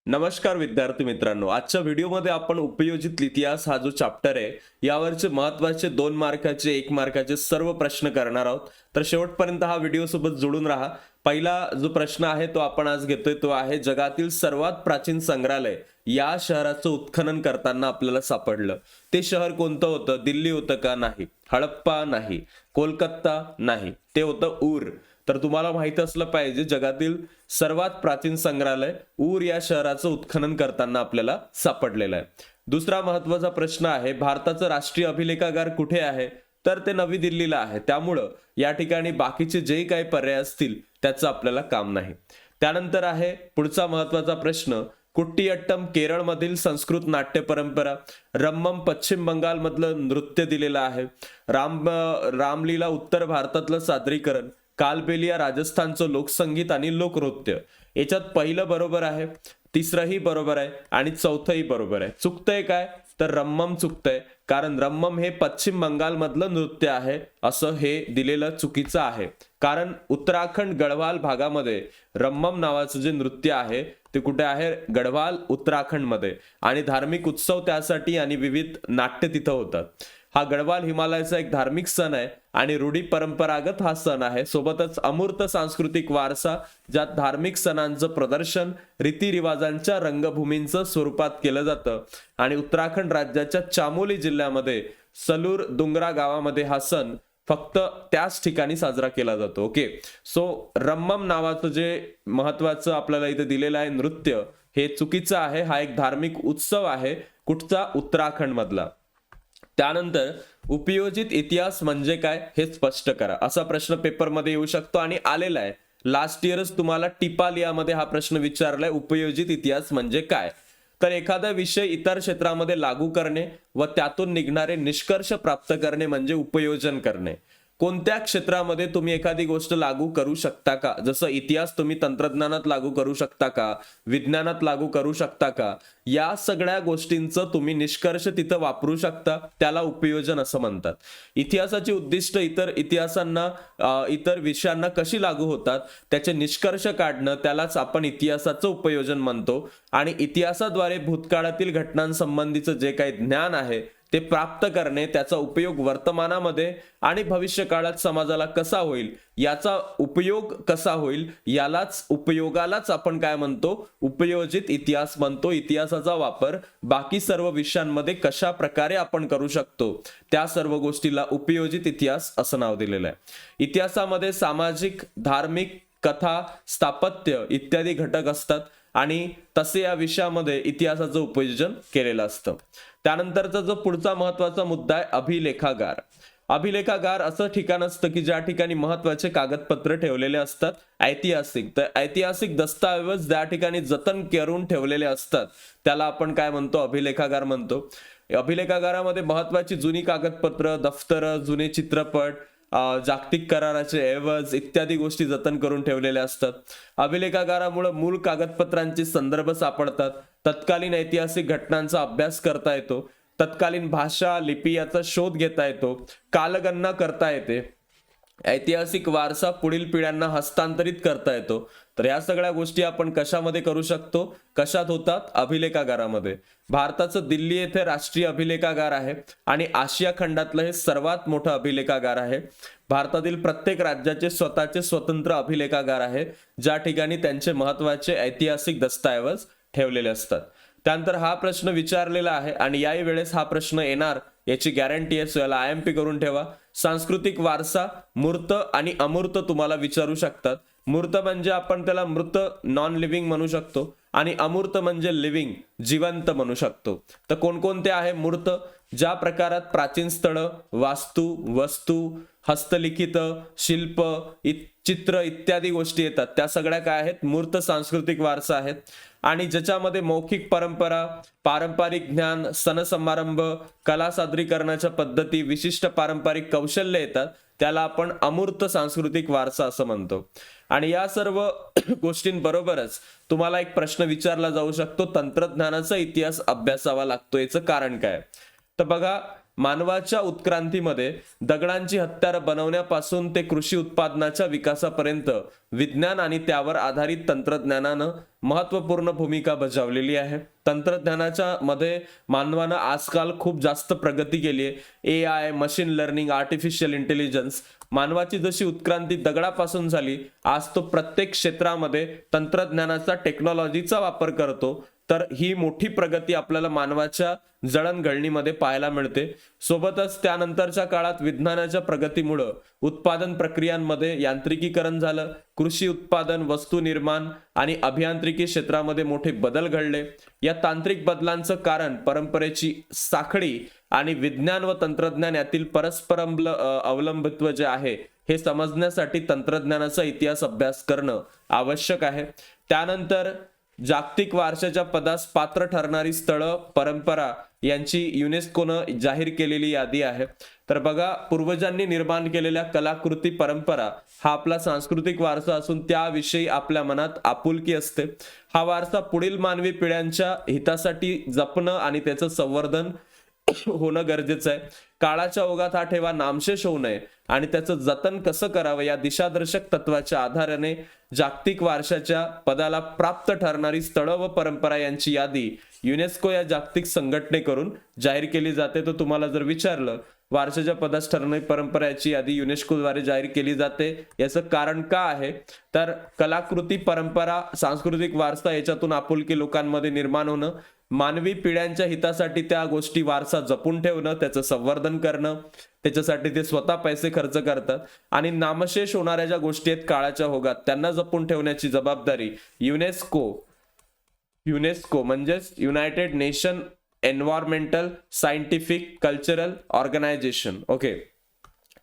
नमस्कार विद्यार्थी मित्रांनो, आजच्या व्हिडिओमध्ये आपण उपयोजित इतिहास हा जो चॅप्टर आहे यावरचे महत्त्वाचे 2 मार्काचे 1 मार्काचे सर्व प्रश्न करणार आहोत. तर शेवटपर्यंत हा व्हिडिओ सोबत जोडून राहा. पहिला जो प्रश्न आहे तो आपण आज घेतोय तो आहे, जगातील सर्वात प्राचीन संग्रहालय या शहराचं उत्खनन करताना आपल्याला सापडलं. ते शहर कोणतं होतं? दिल्ली होतं का? नाही. हडप्पा नाही. कोलकाता नाही. ते होतं ऊर. तर तुम्हाला माहित असलं पाहिजे, जगातील सर्वात प्राचीन संग्रहालय ऊर या शहराचं उत्खनन करताना आपल्याला सापडलेलं आहे. दुसरा महत्वाचा प्रश्न आहे, भारताचं राष्ट्रीय अभिलेखागार कुठे आहे? तर ते नवी दिल्लीला आहे. त्यामुळं या ठिकाणी बाकीचे जे काही पर्याय असतील त्याचं आपल्याला काम नाही. त्यानंतर आहे पुढचा महत्वाचा प्रश्न, कुट्टियट्टम केरळमधील संस्कृत नाट्य परंपरा, रम्मम पश्चिम बंगालमधलं नृत्य दिलेलं आहे, रामलीला उत्तर भारतातलं सादरीकरण, कालबेलिया राजस्थानचं लोकसंगीत आणि लोकनृत्य. याच्यात पहिलं बरोबर आहे, तिसरंही बरोबर आहे आणि चौथंही बरोबर आहे. चुकतंय काय? तर रम्मम चुकतंय, कारण रम्मम हे पश्चिम बंगालमधलं नृत्य आहे असं हे दिलेलं चुकीचं आहे. कारण उत्तराखंड गढवाल भागामध्ये रम्मम नावाचं जे नृत्य आहे ते कुठे आहे? गढवाल उत्तराखंडमध्ये. आणि धार्मिक उत्सव त्यासाठी आणि विविध नाट्य तिथं होतात. हा गढवाल हिमालयाचा एक धार्मिक सण आहे आणि रूढी परंपरागत हा सण आहे. सोबतच अमूर्त सांस्कृतिक वारसा, ज्यात धार्मिक सणांचं प्रदर्शन रीतिरिवाजांच्या रंगभूमींचं स्वरूपात केलं जातं. आणि उत्तराखंड राज्याच्या चामोली जिल्ह्यामध्ये सलूर डुंगरा गावामध्ये हा सण फक्त त्याच ठिकाणी साजरा केला जातो. ओके, सो रम्मम नावाचं जे महत्वाचं आपल्याला इथे दिलेलं आहे नृत्य, हे चुकीचं आहे. हा एक धार्मिक उत्सव आहे. कुठचा? उत्तराखंड मधला. त्यानंतर उपयोजित इतिहास म्हणजे काय हे स्पष्ट करा, असा प्रश्न पेपरमध्ये येऊ शकतो आणि आलेला आहे. लास्ट इयरच तुम्हाला टिपालियामध्ये हा प्रश्न विचारलाय, उपयोजित इतिहास म्हणजे काय? तर एखादा विषय इतर क्षेत्रामध्ये लागू करणे व त्यातून निघणारे निष्कर्ष प्राप्त करणे म्हणजे उपयोजन करणे. कोणत्या क्षेत्रामध्ये तुम्ही एखादी गोष्ट लागू करू शकता का? जसं इतिहास तुम्ही तंत्रज्ञानात लागू करू शकता का? विज्ञानात लागू करू शकता का? या सगळ्या गोष्टींचं तुम्ही निष्कर्ष तिथं वापरू शकता, त्याला उपयोजन असं म्हणतात. इतिहासाची उद्दिष्ट इतर विषयांना कशी लागू होतात त्याचे निष्कर्ष काढणं, त्यालाच आपण इतिहासाचं उपयोजन म्हणतो. आणि इतिहासाद्वारे भूतकाळातील घटनांसंबंधीचं जे काही ज्ञान आहे ते प्राप्त करणे, त्याचा उपयोग वर्तमानामध्ये आणि भविष्य काळात समाजाला कसा होईल, याचा उपयोग कसा होईल, उपयोगालाच आपण काय म्हणतो? उपयोजित इतिहास म्हणतो. इतिहासाचा वापर बाकी सर्व विषयांमध्ये कशा प्रकारे आपण करू शकतो त्या सर्व गोष्टीला उपयोजित इतिहास असं नाव दिलेलं आहे. इतिहासामध्ये सामाजिक, धार्मिक, कथा, स्थापत्य इत्यादी घटक असतात आणि तसे या विषयामध्ये इतिहासाचं उपयोजन केलेलं असतं. त्यानंतरचा जो पुढचा महत्वाचा मुद्दा आहे, अभिलेखागार. अभिलेखागार असं ठिकाण असतं की ज्या ठिकाणी महत्वाचे कागदपत्र ठेवलेले असतात, ऐतिहासिक. तर ऐतिहासिक दस्तऐवज ज्या ठिकाणी जतन करून ठेवलेले असतात त्याला आपण काय म्हणतो? अभिलेखागार म्हणतो. अभिलेखागारामध्ये महत्वाची जुनी कागदपत्र, दफ्तर, जुने चित्रपट, जागतिक कराराचे ऐवज इत्यादी गोष्टी जतन करून ठेवलेल्या असतात. अभिलेखागारामुळे मूळ कागदपत्रांचे संदर्भ सापडतात. तत्कालीन ऐतिहासिक घटनांचा अभ्यास करता येतो. तत्कालीन भाषा, लिपी याचा शोध घेता येतो. कालगणना करता येते. ऐतिहासिक वारसा पुढील पिढ्यांना हस्तांतरित करता येतो. तर या सगळ्या गोष्टी आपण कशामध्ये करू शकतो? कशात होतात? अभिलेखागारामध्ये. भारताचं दिल्ली येथे राष्ट्रीय अभिलेखागार आहे आणि आशिया खंडातलं हे सर्वात मोठं अभिलेखागार आहे. भारतातील प्रत्येक राज्याचे स्वतःचे स्वतंत्र अभिलेखागार आहे, ज्या ठिकाणी त्यांचे महत्वाचे ऐतिहासिक दस्तऐवज ठेवलेले असतात. त्यानंतर हा प्रश्न विचारलेला आहे आणि याही वेळेस हा प्रश्न येणार याची गॅरंटी आहे, सो याला आयएमपी करून ठेवा. सांस्कृतिक वारसा मूर्त आणि अमूर्त तुम्हाला विचारू शकतात. मूर्त म्हणजे आपण त्याला मृत, नॉन लिव्हिंग म्हणू शकतो आणि अमूर्त म्हणजे लिव्हिंग, जिवंत म्हणू शकतो. तर कोणकोणते आहे मूर्त? ज्या प्रकारात प्राचीन स्थळं, वास्तू, वस्तू, हस्तलिखित, शिल्प, चित्र इत्यादी गोष्टी येतात त्या सगळ्या काय आहेत? मूर्त सांस्कृतिक वारसा आहेत. आणि ज्याच्यामध्ये मौखिक परंपरा, पारंपरिक ज्ञान, सण समारंभ, कला सादरीकरणाच्या पद्धती, विशिष्ट पारंपरिक कौशल्य येतात, त्याला आपण अमूर्त सांस्कृतिक वारसा असं म्हणतो. आणि या सर्व गोष्टींबरोबरच तुम्हाला एक प्रश्न विचारला जाऊ शकतो, तंत्रज्ञानाचा इतिहास अभ्यासावा लागतो, याचं कारण काय? तर बघा, मानवाच्या उत्क्रांतीमध्ये दगडांची हत्यारं बनवण्यापासून ते कृषी उत्पादनाच्या विकासापर्यंत विज्ञान आणि त्यावर आधारित तंत्रज्ञानानं महत्त्वपूर्ण भूमिका बजावलेली आहे. तंत्रज्ञानाच्या मध्ये मानवानं आजकाल खूप जास्त प्रगती केली आहे. AI, machine learning, artificial intelligence. मानवाची जशी उत्क्रांती दगडापासून झाली, आज तो प्रत्येक क्षेत्रामध्ये तंत्रज्ञानाचा, टेक्नॉलॉजीचा वापर करतो. तर ही मोठी प्रगती आपल्याला मानवाच्या जळणघळणीमध्ये पाहायला मिळते. सोबतच त्यानंतरच्या काळात विज्ञानाच्या प्रगतीमुळे उत्पादन प्रक्रियांमध्ये यांत्रिकीकरण झालं. कृषी उत्पादन, वस्तू निर्माण आणि अभियांत्रिकी क्षेत्रामध्ये मोठे बदल घडले. या तांत्रिक बदलांचं कारण परंपरेची साखळी आणि विज्ञान व तंत्रज्ञान यातील परस्पर अवलंबित्व जे आहे हे समजण्यासाठी तंत्रज्ञानाचा इतिहास अभ्यास करणं आवश्यक आहे. त्यानंतर जागतिक वारशाच्या पदास पात्र ठरणारी स्थळं, परंपरा यांची युनेस्कोनं जाहीर केलेली यादी आहे. तर बघा, पूर्वजांनी निर्माण केलेल्या कलाकृती, परंपरा हा आपला सांस्कृतिक वारसा असून त्याविषयी आपल्या मनात आपुलकी असते. हा वारसा पुढील मानवी पिढ्यांच्या हितासाठी जपणं आणि त्याचं संवर्धन होणं गरजेचं आहे. काळाच्या ओघात हा ठेवा नामशेष होऊ नये आणि त्याचं जतन कसं करावं या दिशादर्शक तत्वाच्या आधाराने जागतिक वारशाच्या पदाला प्राप्त ठरणारी स्थळं व परंपरा यांची यादी युनेस्को या जागतिक संघटनेकडून जाहीर केली जाते. तर तुम्हाला जर विचारलं वारशाच्या पदास ठरणारी परंपरा याची यादी युनेस्कोद्वारे जाहीर केली जाते, याचं कारण का आहे तर कलाकृती, परंपरा, सांस्कृतिक वारसा याच्यातून आपुलकी लोकांमध्ये निर्माण होणं, मानवी पिढ्यांच्या हितासाठी त्या गोष्टी, वारसा जपून ठेवणं, त्याचं संवर्धन करणं, त्याच्यासाठी ते स्वतः पैसे खर्च करतात आणि नामशेष होणाऱ्या ज्या गोष्टी आहेत काळाच्या ओघात त्यांना जपून ठेवण्याची जबाबदारी युनेस्को म्हणजेच United nation environmental scientific cultural organisation. Okay,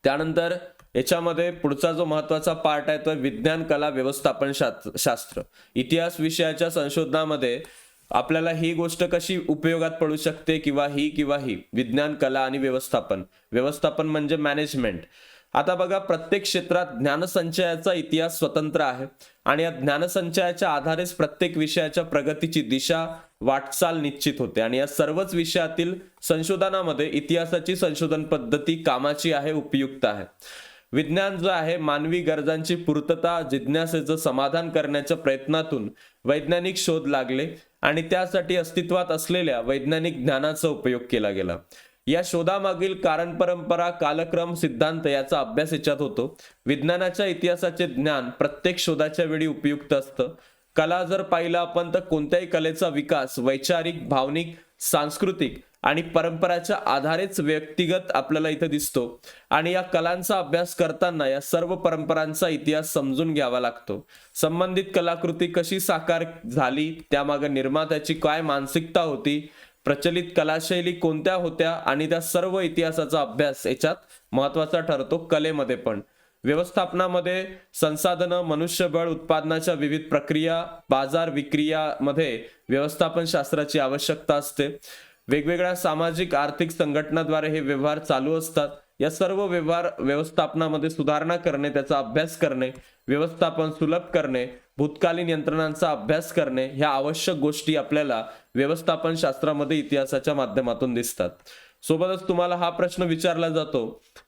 त्यानंतर याच्यामध्ये पुढचा जो महत्वाचा पार्ट आहे तो विज्ञान, कला, व्यवस्थापन शास्त्र. इतिहास विषयाच्या संशोधनामध्ये आपल्याला ही गोष्ट कशी उपयोगात पडू शकते किंवा ही विज्ञान, कला आणि व्यवस्थापन म्हणजे मॅनेजमेंट. आता बघा, प्रत्येक क्षेत्रात ज्ञानसंचयाचा इतिहास स्वतंत्र आहे आणि या ज्ञानसंचयाच्या आधारेच प्रत्येक विषयाच्या प्रगतीची दिशा, वाटचाल निश्चित होते आणि या सर्वच विषयातील संशोधनामध्ये इतिहासाची संशोधन पद्धती कामाची आहे, उपयुक्त आहे. विज्ञान जो आहे मानवी गरजांची पूर्तता, जिज्ञासेचं समाधान करण्याच्या प्रयत्नातून वैज्ञानिक शोध लागले आणि त्यासाठी अस्तित्वात असलेल्या वैज्ञानिक ज्ञानाचा उपयोग केला गेला. या शोधामागील कारण, परंपरा, कालक्रम, सिद्धांत याचा अभ्यास याच्यात होतो. विज्ञानाच्या इतिहासाचे ज्ञान प्रत्येक शोधाच्या वेळी उपयुक्त असतं. कला जर पाहिलं आपण तर कोणत्याही कलेचा विकास वैचारिक, भावनिक, सांस्कृतिक आणि परंपराच्या आधारेच व्यक्तिगत आपल्याला इथे दिसतो आणि या कलांचा अभ्यास करताना या सर्व परंपरांचा इतिहास समजून घ्यावा लागतो. संबंधित कलाकृती कशी साकार झाली, त्यामागे निर्मात्याची काय मानसिकता होती, प्रचलित कलाशैली कोणत्या होत्या आणि त्या सर्व इतिहासाचा अभ्यास याच्यात महत्वाचा ठरतो. कलेमध्ये पण व्यवस्थापनामध्ये संसाधनं, मनुष्यबळ, उत्पादनाच्या विविध प्रक्रिया, बाजार विक्रियामध्ये व्यवस्थापन शास्त्राची आवश्यकता असते. वेगवेगळ्या सामाजिक, आर्थिक संघटनाद्वारे हे व्यवहार चालू असतात. या सर्व व्यवहार व्यवस्थापनामध्ये सुधारणा करणे, त्याचा अभ्यास करणे, व्यवस्थापन सुलभ करणे, भूतकालीन यंत्रणांचा अभ्यास करणे ह्या आवश्यक गोष्टी आपल्याला व्यवस्थापन शास्त्रामध्ये इतिहासाच्या माध्यमातून दिसतात. सोबतच तुम्हाला हा प्रश्न विचारला जातो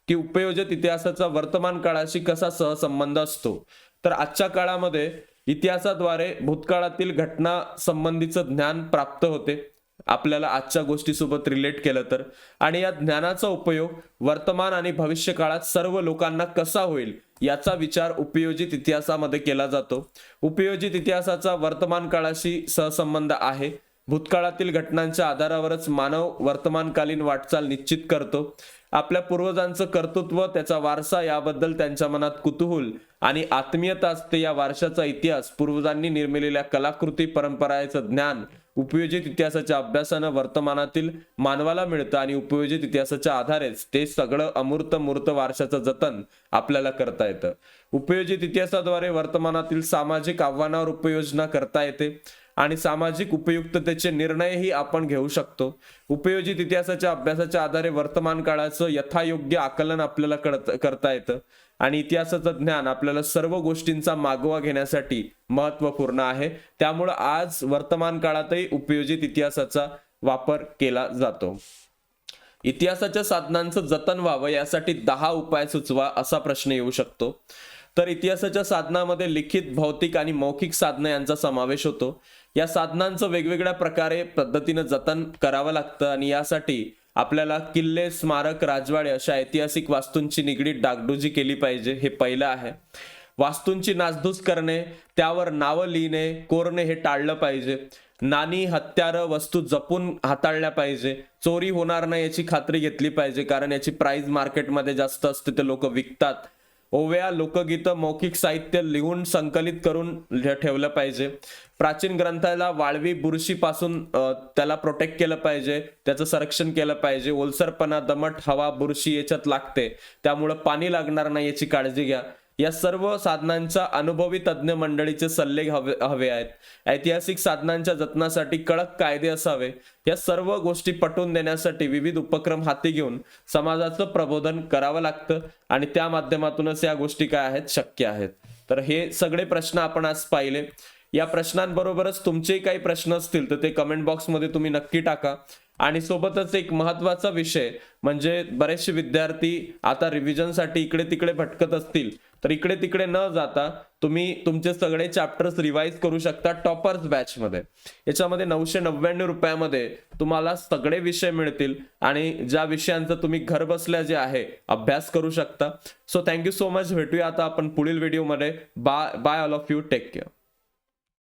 की उपयोजित इतिहासाचा वर्तमान काळाशी कसा सहसंबंध असतो. तर आजच्या काळामध्ये इतिहासाद्वारे भूतकाळातील घटना संबंधीचं ज्ञान प्राप्त होते आपल्याला आजच्या गोष्टीसोबत रिलेट केलं तर, आणि या ज्ञानाचा उपयोग वर्तमान आणि भविष्य काळात सर्व लोकांना कसा होईल याचा विचार उपयोजित इतिहासामध्ये केला जातो. उपयोजित इतिहासाचा वर्तमान काळाशी सहसंबंध आहे. भूतकाळातील घटनांच्या आधारावरच मानव वर्तमानकालीन वाटचाल निश्चित करतो. आपल्या पूर्वजांचं कर्तृत्व, त्याचा वारसा याबद्दल त्यांच्या मनात कुतूहल आणि आत्मीयता असते. या वारशाचा इतिहास, पूर्वजांनी निर्मिलेल्या कलाकृती, परंपरांचं ज्ञान उपयोजित इतिहासाच्या अभ्यासानं वर्तमानातील मानवाला मिळतं आणि उपयोजित इतिहासाच्या आधारेच ते सगळं अमूर्त मूर्त वारशाचं जतन आपल्याला करता येतं. उपयोजित इतिहासाद्वारे वर्तमानातील सामाजिक आव्हानावर उपाययोजना करता येते आणि सामाजिक उपयुक्ततेचे निर्णयही आपण घेऊ शकतो. उपयोजित इतिहासाच्या अभ्यासाच्या आधारे वर्तमान काळाचं यथायोग्य आकलन आपल्याला करता येतं आणि इतिहासाचं ज्ञान आपल्याला सर्व गोष्टींचा मागोवा घेण्यासाठी महत्वपूर्ण आहे. त्यामुळे आज वर्तमान काळातही उपयोजित इतिहासाचा वापर केला जातो. इतिहासाच्या साधनांचं जतन व्हावं यासाठी 10 उपाय सुचवा असा प्रश्न येऊ शकतो. तर इतिहासाच्या साधनामध्ये लिखित, भौतिक आणि मौखिक साधनं यांचा समावेश होतो. या साधनांचं वेगवेगळ्या प्रकारे पद्धतीनं जतन करावं लागतं आणि यासाठी आपल्याला किल्ले, स्मारक, राजवाडे अशा ऐतिहासिक वास्तूंची निगडीत डागडुजी केली पाहिजे, हे पहिलं आहे. वास्तूंची नासधूस करणे, त्यावर नावं लिहिणे, कोरणे हे टाळलं पाहिजे. नाणी, हत्यारं, वस्तू जपून हाताळल्या पाहिजे. चोरी होणार नाही याची खात्री घेतली पाहिजे, कारण याची प्राइस मार्केटमध्ये जास्त असते, ते लोक विकतात. ओव्या, लोकगीतं, मौखिक साहित्य लिहून संकलित करून ठेवलं पाहिजे. प्राचीन ग्रंथाला वाळवी, बुरशीपासून त्याला प्रोटेक्ट केलं पाहिजे, त्याचं संरक्षण केलं पाहिजे. ओलसरपणा, दमट हवा, बुरशी याच्यात लागते, त्यामुळं पाणी लागणार नाही याची काळजी घ्या. या सर्व साधनांच्या अनुभवी तज्ज्ञ मंडळीचे सल्ले हवे आहेत. ऐतिहासिक साधनांच्या जतनासाठी कडक कायदे असावे. या सर्व गोष्टी पटवून देण्यासाठी विविध उपक्रम हाती घेऊन समाजाचं प्रबोधन करावं लागतं आणि त्या माध्यमातूनच या गोष्टी काय आहेत, शक्य आहेत. तर हे सगळे प्रश्न आपण आज पाहिले. या प्रश्नांबरोबरच तुमचे काही प्रश्न असतील तर ते कमेंट बॉक्समध्ये तुम्ही नक्की टाका. आणि सोबतच एक महत्वाचा विषय म्हणजे बरेचसे विद्यार्थी आता रिव्हिजनसाठी इकडे तिकडे भटकत असतील, तर इकडे तिकडे न जाता तुम्ही तुमचे सगळे चॅप्टर्स रिवाइज करू शकता टॉपर्स बॅच मध्ये. याच्यामध्ये 999 रुपयामध्ये तुम्हाला सगळे विषय मिळतील आणि ज्या विषयांचा तुम्ही घर बसल्या जे आहे अभ्यास करू शकता. So thank you so much. भेटूया आता आपण पुढील व्हिडिओमध्ये. Bye all of you. Take care.